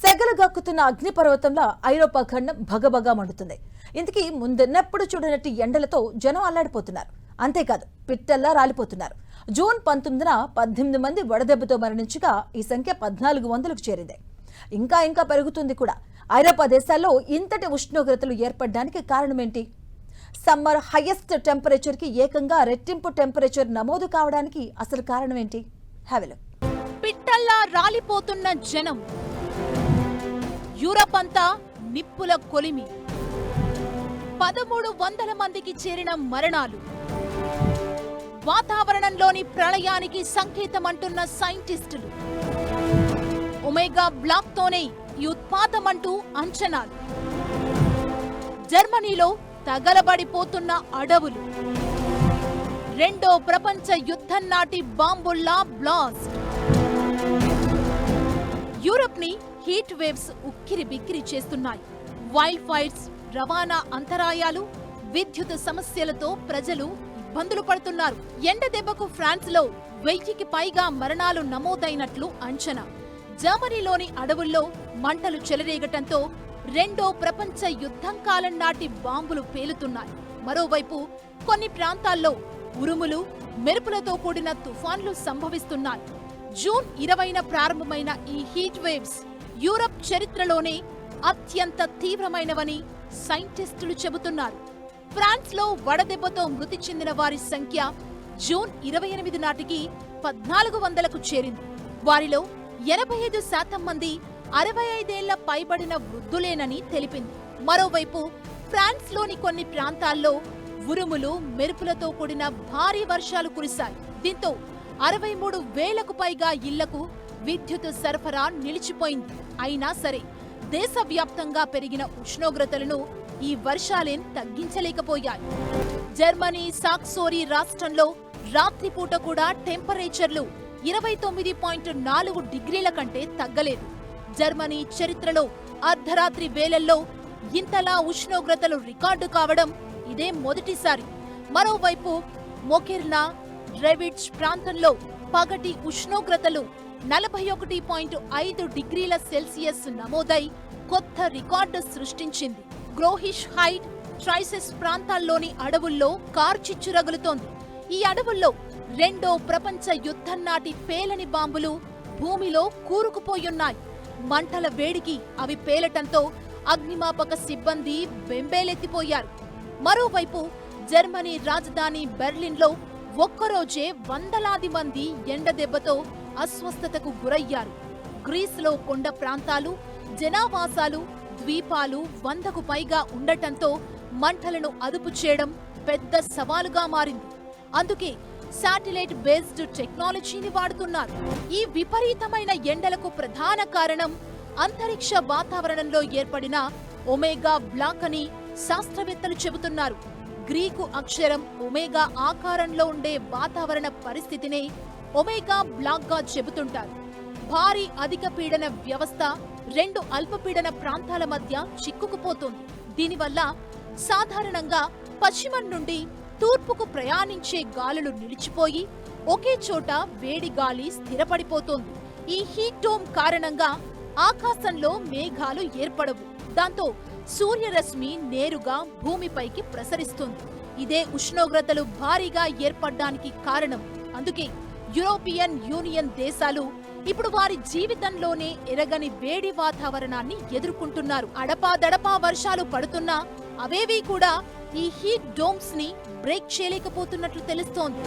సెగలు గక్కుతున్న అగ్నిపర్వతంలో ఐరోపా ఖండం భగభగా మండుతుంది. ఇంతకీ ముందెన్నప్పుడు చూడనట్టి ఎండలతో జనం అల్లాడిపోతున్నారు. అంతేకాదు పిట్టల్లా రాలిపోతున్నారు. జూన్ 19న 18 మంది వడదెబ్బతో మరణించగా ఈ సంఖ్య 1400కు చేరింది. ఇంకా పెరుగుతుంది కూడా. ఐరోపా దేశాల్లో ఇంతటి ఉష్ణోగ్రతలు ఏర్పడడానికి కారణమేంటి? సమ్మర్ హైయెస్ట్ టెంపరేచర్ కి ఏకంగా రెట్టింపు టెంపరేచర్ నమోదు కావడానికి అసలు కారణమేంటి? Have a look. పిట్టల్లా రాలిపోతున్న జనం, యూరప్ అంతా నిప్పుల కొలిమి, 1300 మందికి చేరిన మరణాలు, వాతావరణంలోని ప్రళయానికి సంకేతమంటున్న సైంటిస్టులు, ఒమేగా బ్లాక్ తోనే ఈ ఉత్పాతమంటూ అంచనాలు, జర్మనీలో తగలబడిపోతున్న అడవులు, రెండో ప్రపంచ యుద్ధం నాటి బాంబుల్లా బ్లాస్ట్, యూరప్ ని హీట్ వేవ్స్ ఉక్కిరి బిక్కిరి చేస్తున్నాయి. వైల్డ్ ఫైర్స్, రవాణా అంతరాయాలు, విద్యుత్ సమస్యలతో ప్రజలు ఇబ్బందులు పడుతున్నారు. ఎండ దెబ్బకు ఫ్రాన్స్ లో 1000కి పైగా మరణాలు నమోదైనట్లు అంచనా. జర్మనీలోని అడవుల్లో మంటలు చెలరేగటంతో రెండో ప్రపంచ యుద్ధం కాలం నాటి బాంబులు పేలుతున్నాయి. మరోవైపు కొన్ని ప్రాంతాల్లో ఉరుములు, మెరుపులతో కూడిన తుఫాన్లు సంభవిస్తున్నాయి. జూన్ 20న ప్రారంభమైన ఈ హీట్ వేవ్స్ యూరప్ చరిత్రలోనే అత్యంత తీవ్రమైనవని సైంటిస్టులు చెబుతున్నారు. ఫ్రాన్స్ లో వడదెబ్బతో మృతి చెందిన వారి సంఖ్య జూన్ 28 నాటికి 1400కు చేరింది. వారిలో 85% మంది 65 ఏళ్ల పైబడిన వృద్ధులేనని తెలిపింది. మరోవైపు ఫ్రాన్స్ లోని కొన్ని ప్రాంతాల్లో ఉరుములు, మెరుపులతో కూడిన భారీ వర్షాలు కురిశాయి. దీంతో 63,000కు పైగా ఇళ్లకు విద్యుత్ సరఫరా నిలిచిపోయింది. అయినా సరే దేశవ్యాప్తంగా పెరిగిన ఉష్ణోగ్రతలను ఈ వర్షాలేం తగ్గించలేకపోయాయి. జర్మనీ సాక్సోరీ రాష్ట్రంలో రాత్రిపూట కూడా టెంపరేచర్లు 29.4 డిగ్రీల కంటే తగ్గలేదు. జర్మనీ చరిత్రలో అర్ధరాత్రి వేళల్లో ఇంతలా ఉష్ణోగ్రతలు రికార్డు కావడం ఇదే మొదటిసారి. మరోవైపు మొకెర్నా, డ్రెవిడ్జ్ ప్రాంతంలో పగటి ఉష్ణోగ్రతలు 41.5 డిగ్రీల సెల్సియస్ నమోదై కొత్త రికార్డు సృష్టించింది. గ్రోహిష్ హైట్, ట్రైసెస్ ప్రాంతాల్లోని అడవుల్లో కార్చిచ్చు రగులుతోంది. ఈ అడవుల్లో రెండో ప్రపంచ యుద్ధం నాటి పేలని బాంబులు భూమిలో కూరుకుపోయున్నాయి. మంటల వేడికి అవి పేలటంతో అగ్నిమాపక సిబ్బంది బెంబేలెత్తిపోయారు. మరోవైపు జర్మనీ రాజధాని బెర్లిన్లో ఒక్కరోజే వందలాది మంది ఎండ దెబ్బతో అస్వస్థతకు గురయ్యారు. గ్రీస్లో కొండ ప్రాంతాలు, జనావాసాలు, ద్వీపాలు 100కు పైగా ఉండటంతో మంటలను అదుపు చేయడం పెద్ద సవాలుగా మారింది. అందుకే శాటిలైట్ బేస్డ్ టెక్నాలజీని వాడుతున్నారు. ఈ విపరీతమైన ఎండలకు ప్రధాన కారణం అంతరిక్ష వాతావరణంలో ఏర్పడిన ఒమేగా బ్లాక్ అని శాస్త్రవేత్తలు చెబుతున్నారు. గ్రీకు అక్షరం ఒమేగా ఆకారంలో ఉండే వాతావరణ పరిస్థితినే ఒమేగా బ్లాక్ గా చెబుతుంటారు. భారీ అధిక పీడన వ్యవస్థ 2 అల్పపీడన ప్రాంతాల మధ్య చిక్కుకుపోతోంది. దీనివల్ల సాధారణంగా పశ్చిమం నుండి తూర్పుకు ప్రయాణించే గాలులు నిలిచిపోయి ఒకే చోట వేడి గాలి స్థిరపడిపోతోంది. ఈ హీట్ డోమ్ కారణంగా ఆకాశంలో మేఘాలు ఏర్పడవు. దాంతో సూర్యరశ్మి నేరుగా భూమిపైకి ప్రసరిస్తుంది. ఇదే ఉష్ణోగ్రతలు భారీగా ఏర్పడ్డానికి కారణం. అందుకే యూరోపియన్ యూనియన్ దేశాలు ఇప్పుడు వారి జీవితంలోనే ఎరగని వేడి వాతావరణాన్ని ఎదుర్కొంటున్నారు. అడపాదడపా వర్షాలు పడుతున్నా అవేవీ కూడా ఈ హీట్ డోమ్స్ ని బ్రేక్ చేయలేకపోతున్నట్లు తెలుస్తోంది.